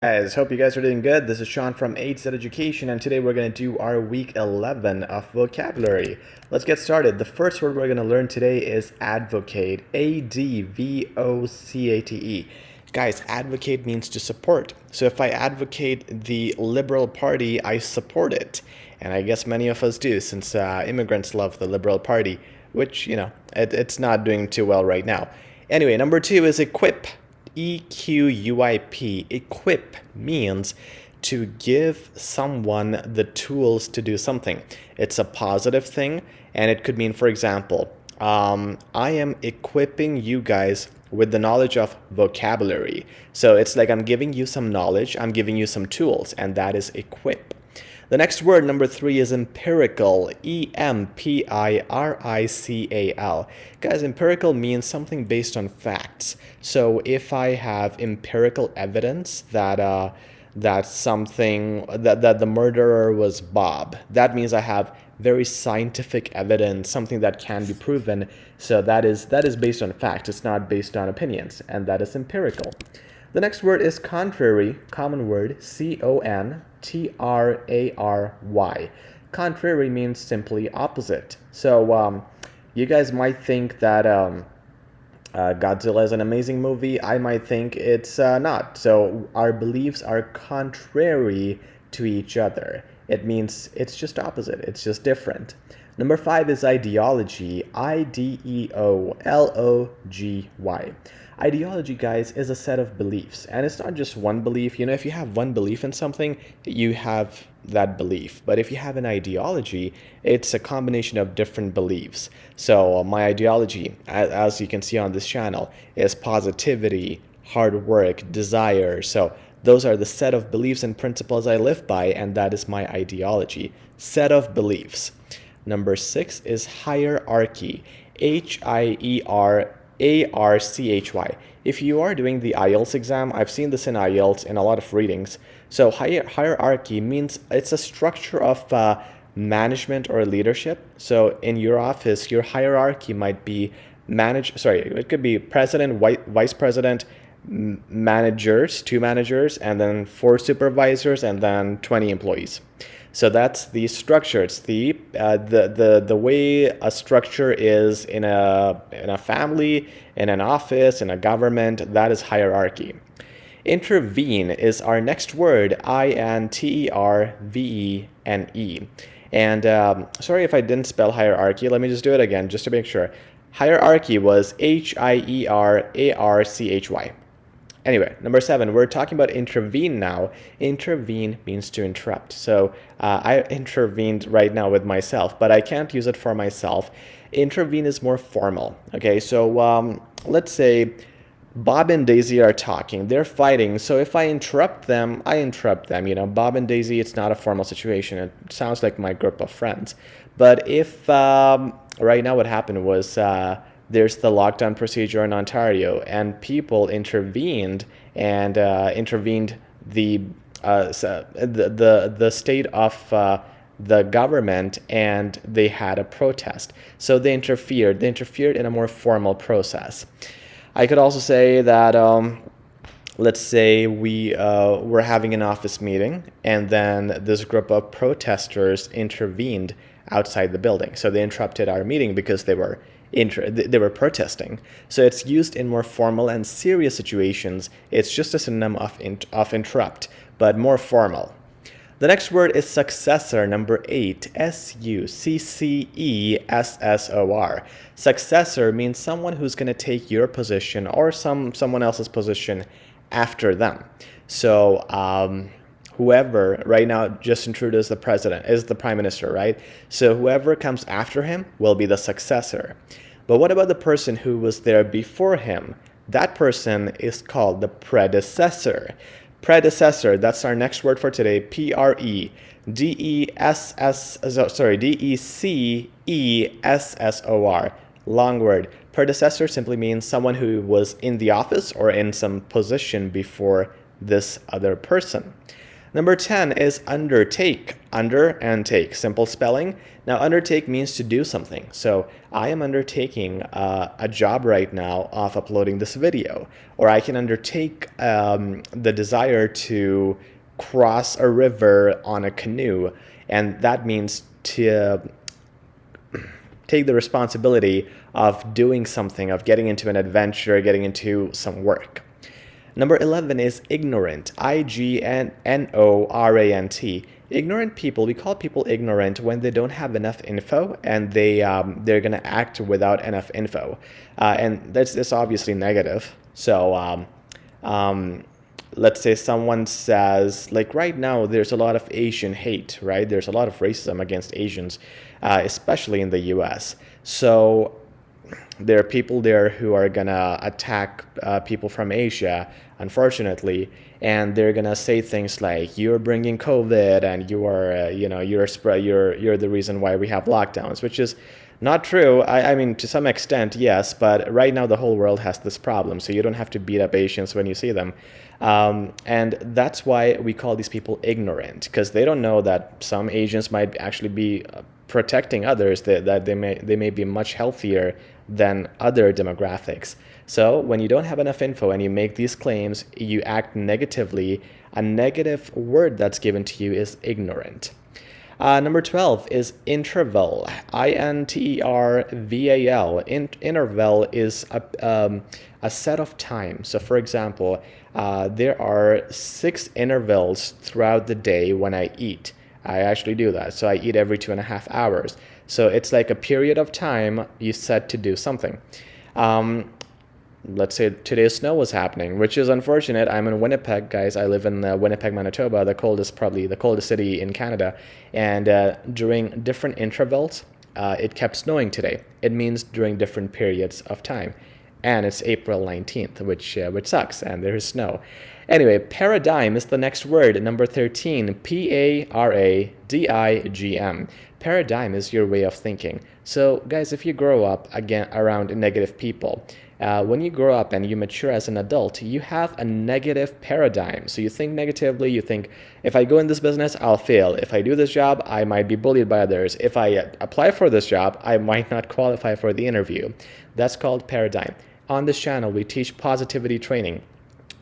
Guys, hope you guys are doing good. This is Sean from HZad Education, and today we're going to do our week 11 of vocabulary. Let's get started. The first word we're going to learn today is advocate. A-D-V-O-C-A-T-E. Guys, advocate means to support. So if I advocate the Liberal Party, I support it. And I guess many of us do, since immigrants love the Liberal Party, which, it's not doing too well right now. Anyway, number two is equip. EQUIP. Equip means to give someone the tools to do something. It's a positive thing, and it could mean, for example, I am equipping you guys with the knowledge of vocabulary. So it's like I'm giving you some knowledge, I'm giving you some tools, and that is equip. The next word, number three, is empirical. E-M-P-I-R-I-C-A-L. Guys, empirical means something based on facts. So if I have empirical evidence that that the murderer was Bob, that means I have very scientific evidence, something that can be proven. So that is based on facts. It's not based on opinions, and that is empirical. The next word is contrary, common word, C-O-N-T-R-A-R-Y. Contrary means simply opposite. So you guys might think that Godzilla is an amazing movie. I might think it's not. So our beliefs are contrary to each other. It means it's just opposite. It's just different. Number five is ideology. I-D-E-O-L-O-G-Y. Ideology, guys, is a set of beliefs, and it's not just one belief. If you have one belief in something, you have that belief. But if you have an ideology, it's a combination of different beliefs. So my ideology, as you can see on this channel, is positivity, hard work, desire. So those are the set of beliefs and principles I live by, and that is my ideology. Set of beliefs. Number six is hierarchy. H-I-E-R-A-R-C-H-Y. If you are doing the IELTS exam, I've seen this in IELTS in a lot of readings. So hierarchy means it's a structure of management or leadership. So in your office, your hierarchy might be it could be president, vice president, managers, 2 managers, and then 4 supervisors, and then 20 employees. So that's the structure. It's the way a structure is in a family, in an office, in a government. That is hierarchy. Intervene is our next word. I-N-T-E-R-V-E-N-E. And sorry if I didn't spell hierarchy. Let me just do it again, just to make sure. Hierarchy was H-I-E-R-A-R-C-H-Y. Anyway, number 7, we're talking about intervene now. Intervene means to interrupt. So I intervened right now with myself, but I can't use it for myself. Intervene is more formal. Okay, so let's say Bob and Daisy are talking. They're fighting. So if I interrupt them, I interrupt them. Bob and Daisy, it's not a formal situation. It sounds like my group of friends. But if right now what happened was there's the lockdown procedure in Ontario, and people intervened and intervened the state of the government, and they had a protest. So they interfered. They interfered in a more formal process. I could also say that let's say we were having an office meeting, and then this group of protesters intervened outside the building. So they interrupted our meeting because they were protesting. So it's used in more formal and serious situations. It's just a synonym of interrupt, but more formal. The next word is successor, number 8, S-U-C-C-E-S-S-O-R. Successor means someone who's going to take your position or someone else's position after them. So whoever, right now Justin Trudeau is the president, is the prime minister, right? So whoever comes after him will be the successor. But what about the person who was there before him? That person is called the predecessor. Predecessor, that's our next word for today, D-E-C-E-S-S-O-R. Long word. Predecessor simply means someone who was in the office or in some position before this other person. Number 10 is undertake. Under and take, simple spelling. Now, undertake means to do something. So I am undertaking a job right now of uploading this video, or I can undertake the desire to cross a river on a canoe, and that means to take the responsibility of doing something, of getting into an adventure, getting into some work. Number 11 is ignorant, IGNORANT. Ignorant people, we call people ignorant when they don't have enough info and they're going to act without enough info. And that's obviously negative. So let's say someone says, like right now, there's a lot of Asian hate, right? There's a lot of racism against Asians, especially in the US. So there are people there who are gonna attack people from Asia, unfortunately, and they're gonna say things like, "You're bringing COVID, and you are, you're the reason why we have lockdowns," which is not true. I mean, to some extent, yes, but right now the whole world has this problem, so you don't have to beat up Asians when you see them. And that's why we call these people ignorant, because they don't know that some Asians might actually be protecting others, that they may be much healthier than other demographics. So when you don't have enough info and you make these claims, you act negatively. A negative word that's given to you is ignorant. Number 12 is interval, INTERVAL. Interval is a set of time. So for example, there are 6 intervals throughout the day when I eat. I actually do that. So I eat every 2.5 hours. So it's like a period of time you set to do something. Let's say today snow was happening, which is unfortunate. I'm in Winnipeg, guys. I live in Winnipeg, Manitoba, probably the coldest city in Canada. And during different intervals, it kept snowing today. It means during different periods of time. And it's April 19th, which sucks, and there is snow. Anyway, paradigm is the next word, number 13, PARADIGM. Paradigm is your way of thinking. So, guys, if you grow up again around negative people, when you grow up and you mature as an adult, you have a negative paradigm. So you think negatively, you think, if I go in this business, I'll fail. If I do this job, I might be bullied by others. If I apply for this job, I might not qualify for the interview. That's called paradigm. On this channel, we teach positivity training.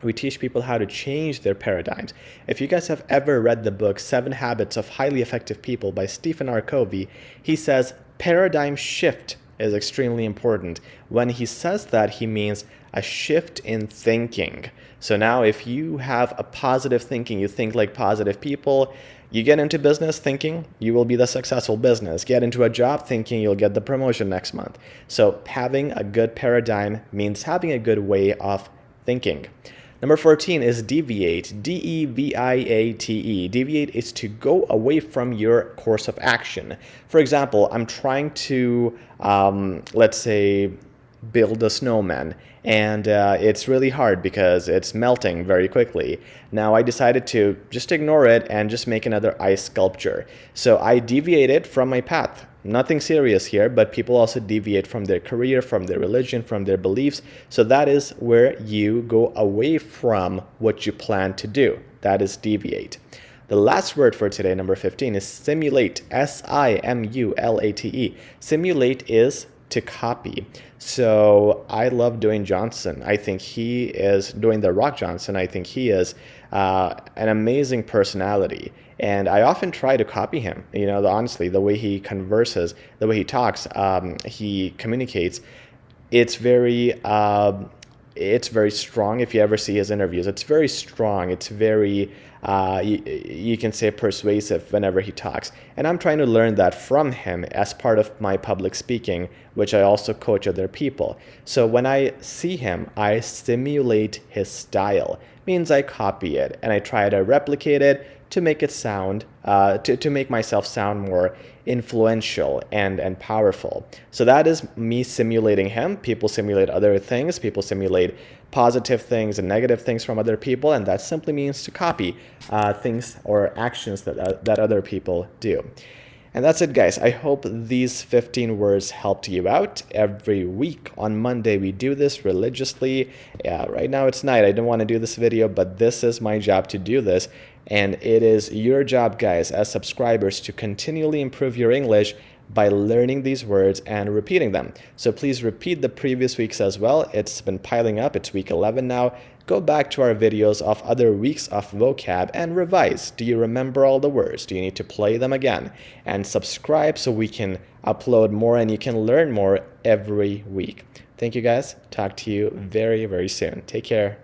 We teach people how to change their paradigms. If you guys have ever read the book 7 Habits of Highly Effective People by Stephen R. Covey, he says paradigm shift is extremely important. When he says that, he means a shift in thinking. So now if you have a positive thinking, you think like positive people, you get into business thinking you will be the successful business. Get into a job thinking you'll get the promotion next month. So having a good paradigm means having a good way of thinking. Number 14 is deviate, DEVIATE. Deviate is to go away from your course of action. For example, I'm trying to, let's say, build a snowman, and it's really hard because it's melting very quickly. Now I decided to just ignore it and just make another ice sculpture. So I deviated from my path. Nothing serious here, but people also deviate from their career, from their religion, from their beliefs. So that is where you go away from what you plan to do. That is deviate. The last word for today, number 15, is simulate, SIMULATE. Simulate is to copy. So I love Dwayne Johnson. I think he is, Dwayne The Rock Johnson, I think he is an amazing personality. And I often try to copy him. You know, honestly, the way he converses, the way he talks, he communicates, it's very strong. If you ever see his interviews, it's very strong. It's very, you can say, persuasive whenever he talks. And I'm trying to learn that from him as part of my public speaking, which I also coach other people. So when I see him, I simulate his style. Means I copy it and I try to replicate it to make it sound, to make myself sound more influential and powerful. So that is me simulating him. People simulate other things. People simulate positive things and negative things from other people, and that simply means to copy things or actions that other people do. And that's it, guys. I hope these 15 words helped you out. Every week on Monday, we do this religiously. Yeah, right now it's night. I don't want to do this video, but this is my job to do this. And it is your job, guys, as subscribers, to continually improve your English by learning these words and repeating them. So please repeat the previous weeks as well. It's been piling up. It's week 11 now. Go back to our videos of other weeks of vocab and revise. Do you remember all the words? Do you need to play them again? And subscribe so we can upload more and you can learn more every week. Thank you, guys. Talk to you very, very soon. Take care.